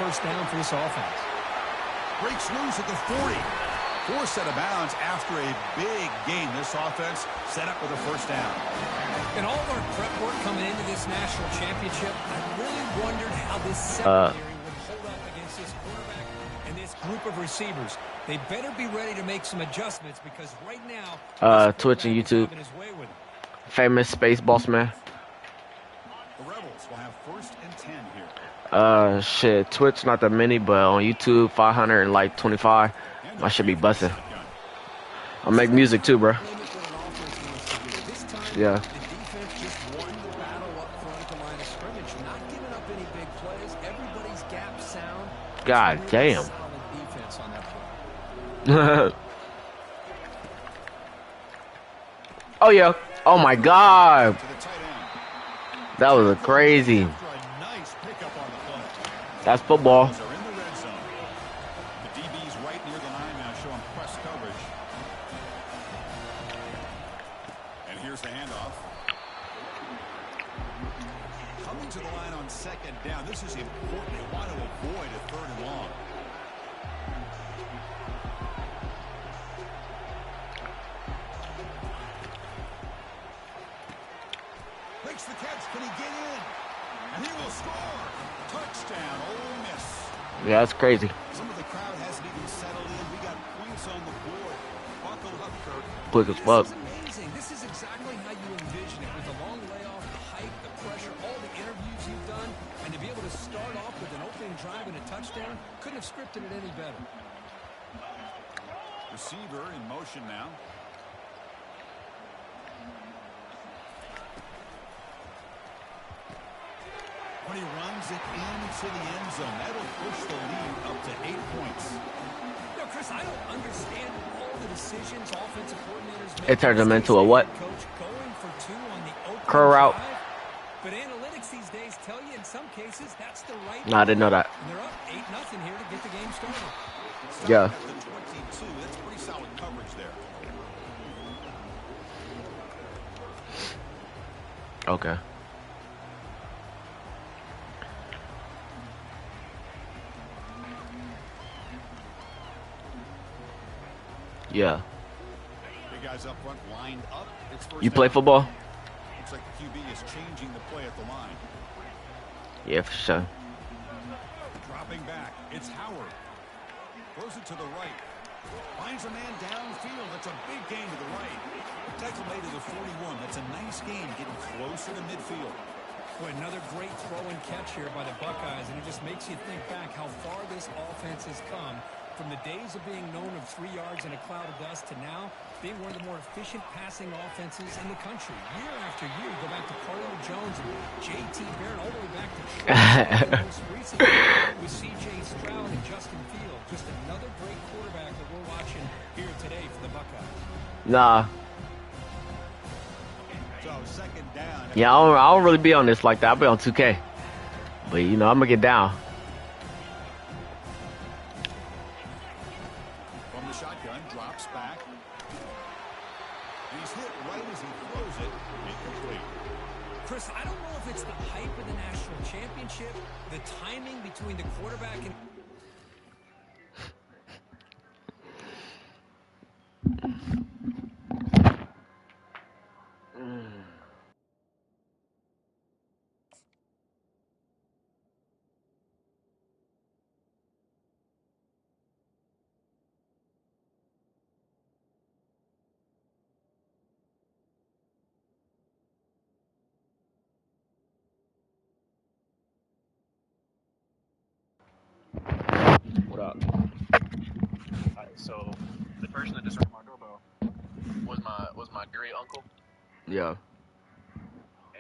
first down for this offense. Breaks loose at the 40. Forced out of bounds after a big game. This offense set up with a first down. In all of our prep work coming into this national championship, I really wondered how this secondary would hold up against this quarterback and this group of receivers. They better be ready to make some adjustments because right now, Twitch and YouTube, famous Space Boss Man. The Rebels will have 1st and 10 here. Shit, Twitch not that many, but on YouTube 525. I should be busting. I make music too, bro. Yeah. God damn. Oh yeah. Oh my God. That was a crazy. That's football. This is important. They want to avoid a 3rd and long. Makes the catch. Can he get in? And he will score. Touchdown, Ole Miss. Yeah, that's crazy. Some of the crowd hasn't even settled in. We got points on the board. Buckle up, Kirk. Quick as fuck. This is amazing. This is exactly how you envision it with the long layoff, the hype, the pressure, all the interviews you've done. And to be able to start off with an opening drive and a touchdown, couldn't have scripted it any better. Receiver in motion now. When he runs it into the end zone, that'll push the lead up to 8 points. You know, Chris, I don't understand all the decisions offensive coordinators make. It turned them into a what? Coach going for 2 on the opening Curl route. drive. But analytics these days tell you in some cases that's the right. No, I didn't know that. And they're up 8-0 here to get the game started. Yeah. At the 22, that's pretty solid coverage there. Okay. Yeah. Big guys up front lined up. It's first You play down. football? Looks like the QB is changing the play at the line. Yeah, for sure. Dropping back. It's Howard. Throws it to the right. Finds a man downfield. That's a big gain to the right. Tackle made to the 41. That's a nice gain, getting closer to midfield. Boy, another great throw and catch here by the Buckeyes, and it just makes you think back how far this offense has come from the days of being known of 3 yards in a cloud of dust to now being one of the more efficient passing offenses in the country. Year after year, you go back to Carlo Jones and J.T. Barrett, all the way back to most recently with C.J. Stroud and Justin Fields. Just another great quarterback that we're watching here today for the Buckeyes. Nah. So second down. Yeah, I don't really be on this like that. I'll be on 2K. But, you know, I'm going to get down. From the shotgun, drops back. He's hit right as he throws it. Incomplete. Chris, I don't know if it's the hype of the national championship, the timing between the quarterback and... What up? So the person that just rang my doorbell was my great uncle, Yeah.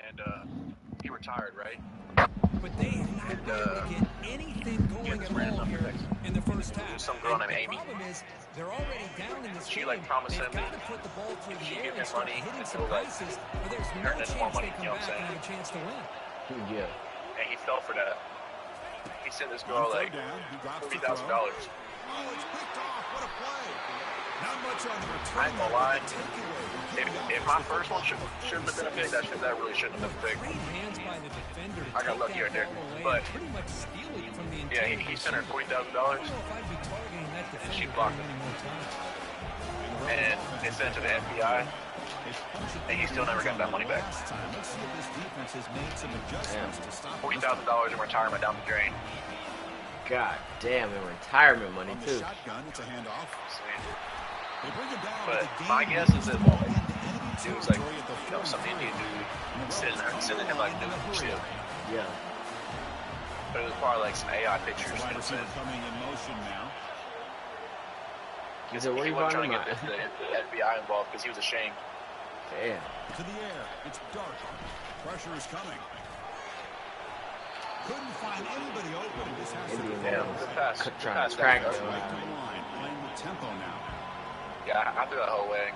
and he retired, right? But they have not been able to get anything going at all here in the first half. Some girl named Amy. The problem is they're already down in this She game. like promised They've him got that to put the ball through if the she air give and him start money, hitting then some he'll, like, bases, but there's no turn into more chance money, they come you know what back I'm and have a chance to win. Yeah. And he fell for that. He he sent this girl like $40,000. Oh, it's picked off. What a play. Not much on the return. I ain't gonna lie. If my first one shouldn't have been a pick, that really shouldn't have been a pick. Great hands by the defender to I got take lucky that right there. ball away But and pretty much steal it from the yeah, intended he sent her $40,000, I don't know if I'd be targeting that and she defender blocked very it. many more times. And it sent it to the FBI, and he still never got that money back. Let's see if this defense has made some adjustments to stop $40,000 in retirement down the drain. God damn, in retirement money on the too. shotgun. It's a handoff. They bring it down, But the game my guess is that moves into enemy dude's like, territory at the some 43. Indian dude sending him like nudes and shit. Yeah. But it was probably like some AI pictures. The wide You know what I'm receiver saying? coming in motion now. He said, "What are He you wasn't talking trying to about?" get the FBI involved because he was ashamed. Damn. To the air. It's dark. Pressure is coming. Couldn't find anybody open. This has to be Indian Yeah, good pass. Good trying pass to crack there. it. right to the line. Playing with tempo now. Yeah, I threw that whole way.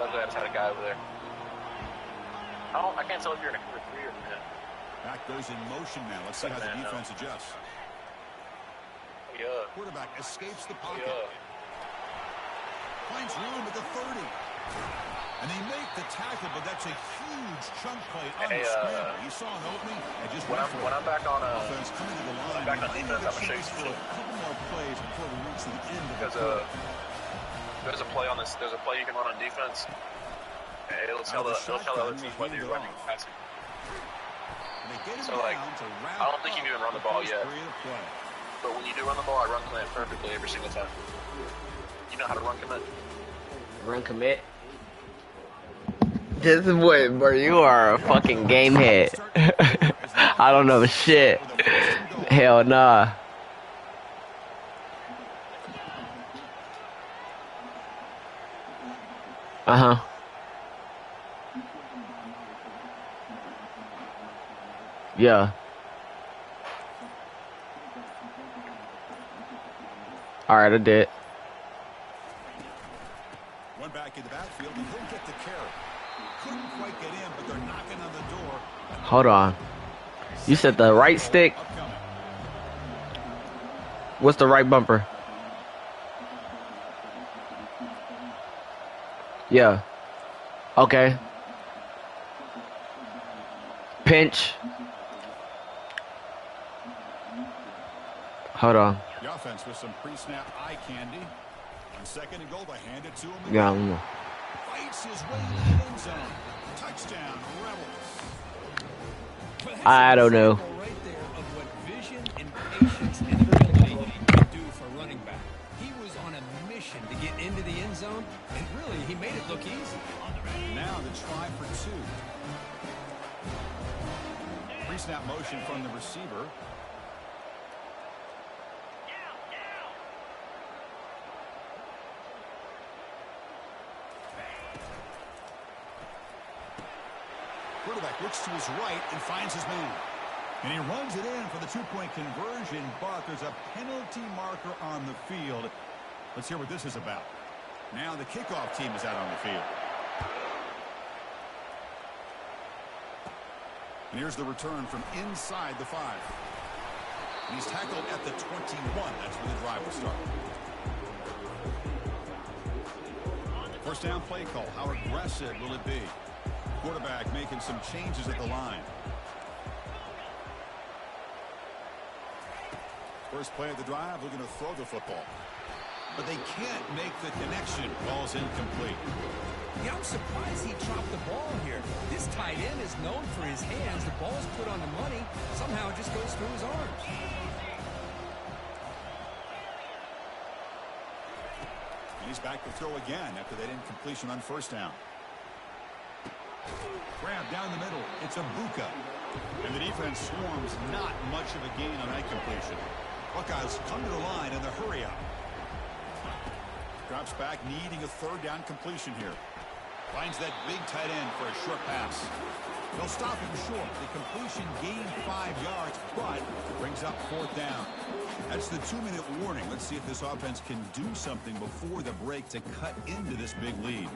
Luckily, I just had a guy over there. I can't tell if you're in a three or a Back goes in motion now. Let's see how the Man, no. defense adjusts. Yeah. Quarterback escapes the pocket. Yeah. Finds room at the 30. And they make the tackle, but that's a huge chunk play on Hey, the scramble. He saw an opening and just When went for I'm it. back on Offense coming to the line. back on They defense, need I'm gonna show you chance some for shit. a couple more plays before we reach the end of the There's quarter. there's a play on this. There's a play you can run on defense. And it'll tell the other team whether you're running or passing. And they get him So, like, down to wrap I don't think up you've even run the the ball first yet. period of play. But when you do run the ball, I run commit perfectly every single time. You know how to run commit? Run commit. This is what, bro. You are a fucking game head. I don't know shit. Hell nah. Uh-huh. Yeah. Alright, I did. One back in the backfield, and he'll get the carry. Couldn't quite get in, but they're knocking on the door. Hold on. You said the right stick? Upcoming. What's the right bumper? Yeah. Okay. Pinch. Hold on. The offense with some pre-snap eye candy. On second and goal, they hand it to him. Yeah, I don't know. Fights his way to the end zone. Touchdown, Rebels. I don't know. Right there of what vision and patience and ability can do for running back. He was on a mission to get into the end zone, and really, he made it look easy. Now the try for two. Pre-snap motion from the receiver. Quarterback looks to his right and finds his man. And he runs it in for the two-point conversion, but there's a penalty marker on the field. Let's hear what this is about. Now the kickoff team is out on the field. And here's the return from inside the 5. And he's tackled at the 21. That's where the drive will start. First down play call. How aggressive will it be? Quarterback making some changes at the line. First play of the drive, looking to throw the football. But they can't make the connection. Ball's incomplete. Yeah, I'm surprised he dropped the ball here. This tight end is known for his hands. The ball's put on the money. Somehow it just goes through his arms. And he's back to throw again after that incompletion on first down. Grab down the middle. It's a Buka. And the defense swarms. Not much of a gain on that completion. Buckeyes come to the line in the hurry up. Drops back, needing a third down completion here. Finds that big tight end for a short pass. They'll stop him short. The completion gained 5 yards, but brings up fourth down. That's the 2-minute warning. Let's see if this offense can do something before the break to cut into this big lead.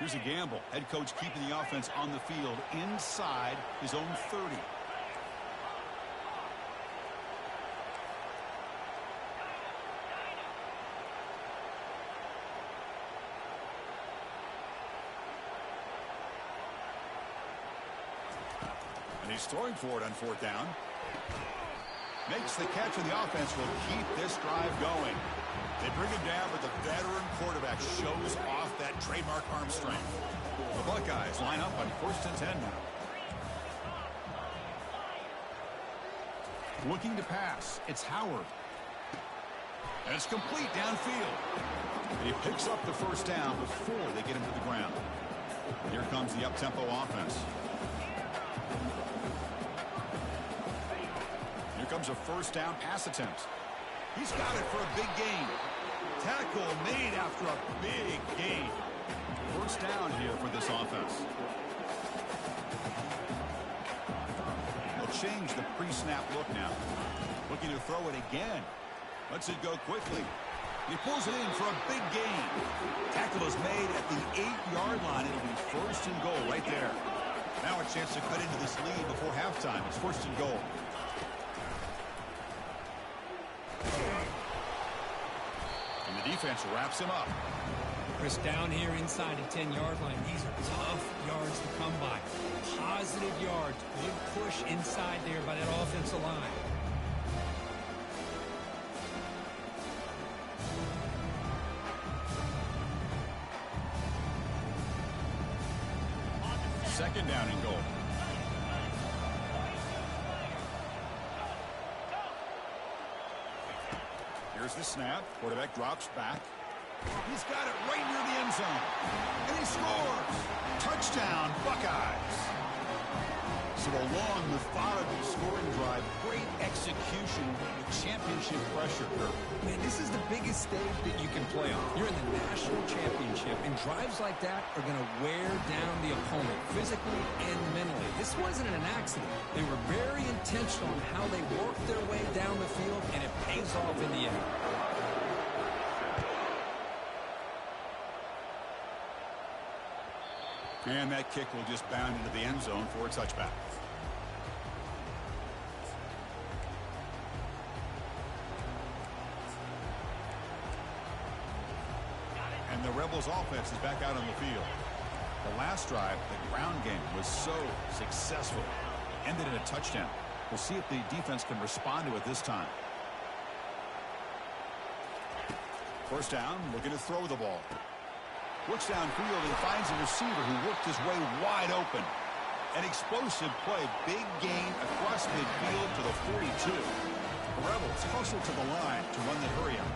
Here's a gamble. Head coach keeping the offense on the field inside his own 30. And he's throwing for it on 4th down. Makes the catch, and the offense will keep this drive going. They bring him down, but the veteran quarterback shows off that trademark arm strength. The Buckeyes line up on 1st and 10 now. Looking to pass. It's Howard. And it's complete downfield. And he picks up the 1st down before they get him to the ground. And here comes the up-tempo offense. Here comes a 1st down pass attempt. He's got it for a big gain. Tackle made after a big gain. 1st down here for this offense. They'll change the pre-snap look now. Looking to throw it again. Lets it go quickly. He pulls it in for a big gain. Tackle is made at the 8-yard line. It'll be 1st and goal right there. Now a chance to cut into this lead before halftime. It's 1st and goal. And the defense wraps him up. Chris, down here inside the 10-yard line, these are tough yards to come by. Positive yards. Good push inside there by that offensive line. Second down and goal. Here's the snap. Quarterback drops back. He's got it right near the end zone. And he scores. Touchdown, Buckeyes. So a long, methodical scoring drive. Great execution with championship pressure. Man, this is the biggest stage that you can play on. You're in the national championship, and drives like that are going to wear down the opponent physically and mentally. This wasn't an accident. They were very intentional on how they worked their way down the field, and it pays off in the end. And that kick will just bound into the end zone for a touchback. And the Rebels offense is back out on the field. The last drive, the ground game, was so successful. Ended in a touchdown. We'll see if the defense can respond to it this time. 1st down, looking to throw the ball. Looks downfield and finds a receiver who worked his way wide open. An explosive play. Big gain across midfield to the 42. The Rebels hustle to the line to run the hurry up.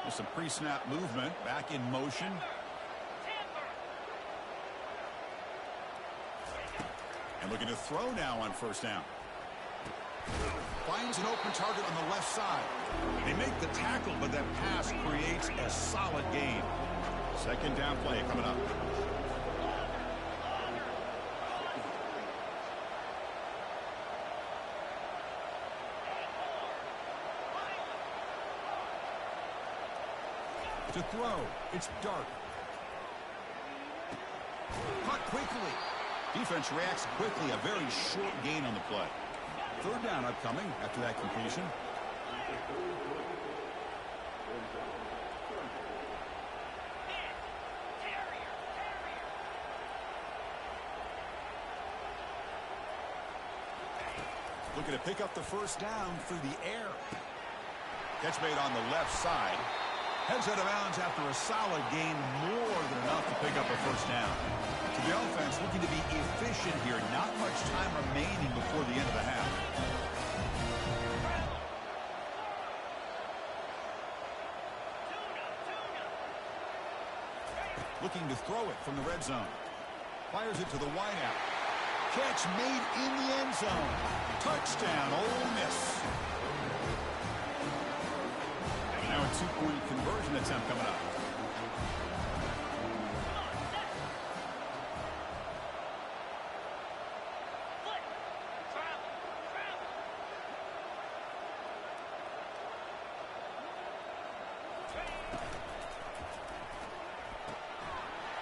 There's some pre-snap movement. Back in motion. And looking to throw now on 1st down. Finds an open target on the left side. They make the tackle, but that pass creates a solid gain. 2nd down play coming up. To throw, it's Dark. Caught quickly. Defense reacts quickly. A very short gain on the play. 3rd down upcoming after that completion. Looking to pick up the 1st down through the air. Catch made on the left side. Heads out of bounds after a solid gain, more than enough to pick up a 1st down. So the offense looking to be efficient here. Not much time remaining before the end of the half. Looking to throw it from the red zone. Fires it to the wideout. Catch made in the end zone. Touchdown, Ole Miss. Now a 2-point conversion attempt coming up.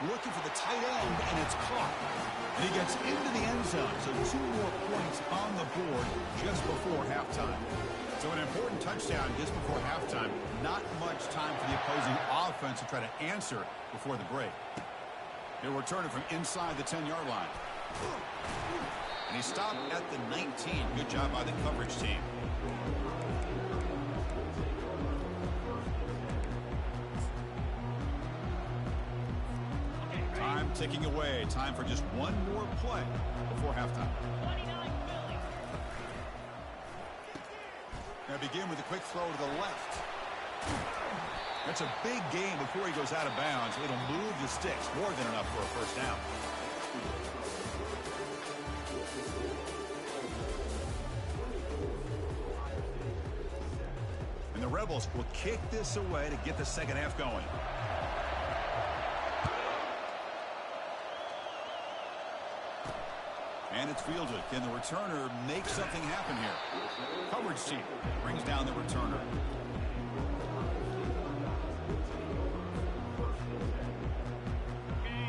looking for the tight end, and it's caught. And he gets into the end zone, so 2 more points on the board just before halftime. So an important touchdown just before halftime. Not much time for the opposing offense to try to answer before the break. He'll return it from inside the 10-yard line. And he stopped at the 19. Good job by the coverage team. Time ticking away. Time for just one more play before halftime. Now begin with a quick throw to the left. That's a big gain before he goes out of bounds. It'll move the sticks more than enough for a first down. And the Rebels will kick this away to get the second half going. And it's fielded. Can the returner make something happen here? Coverage team brings down the returner.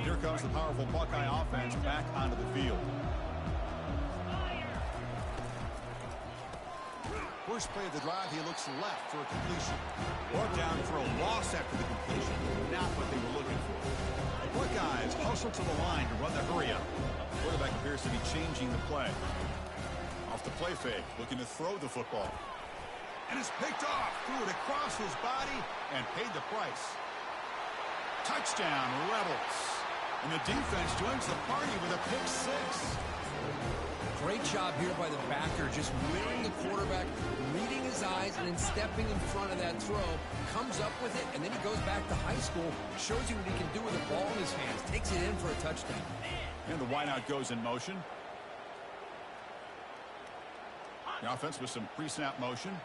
Here comes the powerful Buckeye offense back onto the field. First play of the drive, he looks left for a completion. Brought down for a loss after the completion. Not what they were looking for. The Buckeyes hustle to the line to run the hurry up. Quarterback appears to be changing the play. Off the play fake, looking to throw the football. And it's picked off. Threw it across his body and paid the price. Touchdown, Rebels. And the defense joins the party with a pick 6. Great job here by the backer, just wearing the quarterback, reading his eyes, and then stepping in front of that throw. Comes up with it, and then he goes back to high school, shows you what he can do with the ball in his hands, takes it in for a touchdown. And the wideout goes in motion. The offense with some pre-snap motion.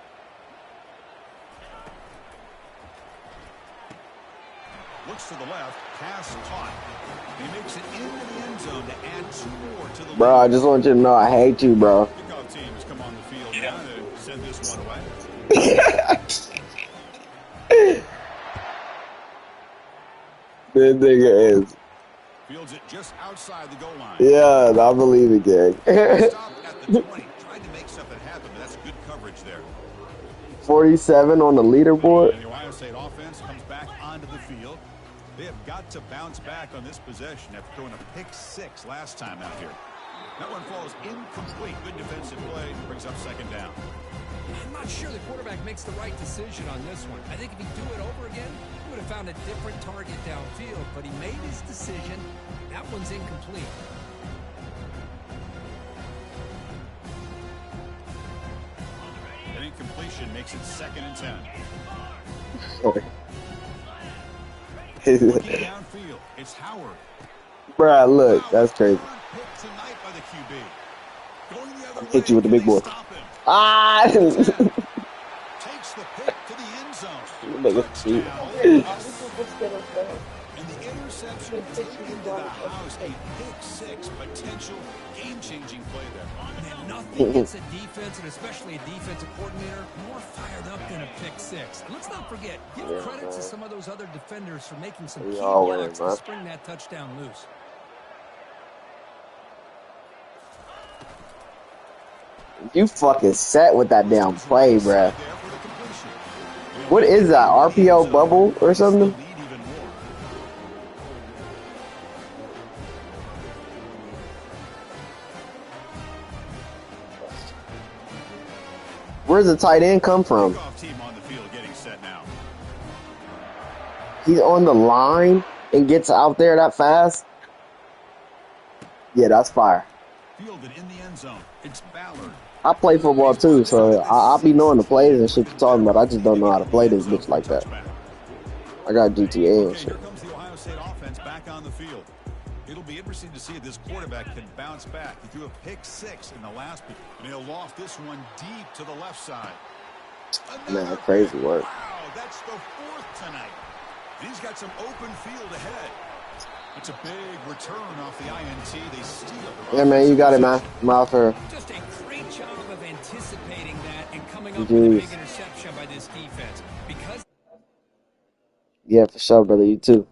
Looks to the left, pass caught. He makes it into the end zone to add 2 more to the lead. Bro, I just want you to know I hate you, bro. Kickoff teams come on the field now to send this one away. This nigga is. Fields it just outside the goal line. Yeah, I believe it, gang. Stopped at the 20, tried to make something happen, but that's good coverage there. 47 on the leaderboard. And the Ohio State offense comes back onto the field. They have got to bounce back on this possession after throwing a pick 6 last time out here. That one falls incomplete. Good defensive play. Brings up second down. I'm not sure the quarterback makes the right decision on this one. I think if he'd do it over again, he would have found a different target downfield, but he made his decision. That one's incomplete. An incompletion makes it 2nd and 10. Looking downfield, it's Howard. Bruh, look, that's crazy. Picked tonight by the QB. Going the other Hit you with the way, big boy. can they stop him? Ah! Takes the pick to the end zone. Nigga, cheat. And the interception taken to the house. A pick 6 potential game-changing play there. And nothing gets a defense, and especially a defensive coordinator, more fired up than a pick 6. And let's not forget, give credit to some of those other defenders for making some key blocks to spring that touchdown loose. You fucking set with that damn play, bruh. What is that? RPO bubble or something? Where's the tight end come from? He's on the line and gets out there that fast? Yeah, that's fire. Fielded in the end zone. It's Ballard. I play football too, so I'll be knowing the plays and shit you're talking about. I just don't know how to play this bitch like that. I got GTA and shit. Here comes the Ohio State offense back on the field. It'll be interesting to see if this quarterback can bounce back. He threw a pick 6 in the last one, and he'll loft this one deep to the left side. Man, crazy work. Wow, that's the 4th tonight. He's got some open field ahead. It's a big return off the INT. They steal. Yeah, man, you got it, man. I'm out for. Just a great job of anticipating that and coming up with a big interception by this defense. Because yeah, for sure, brother. You too.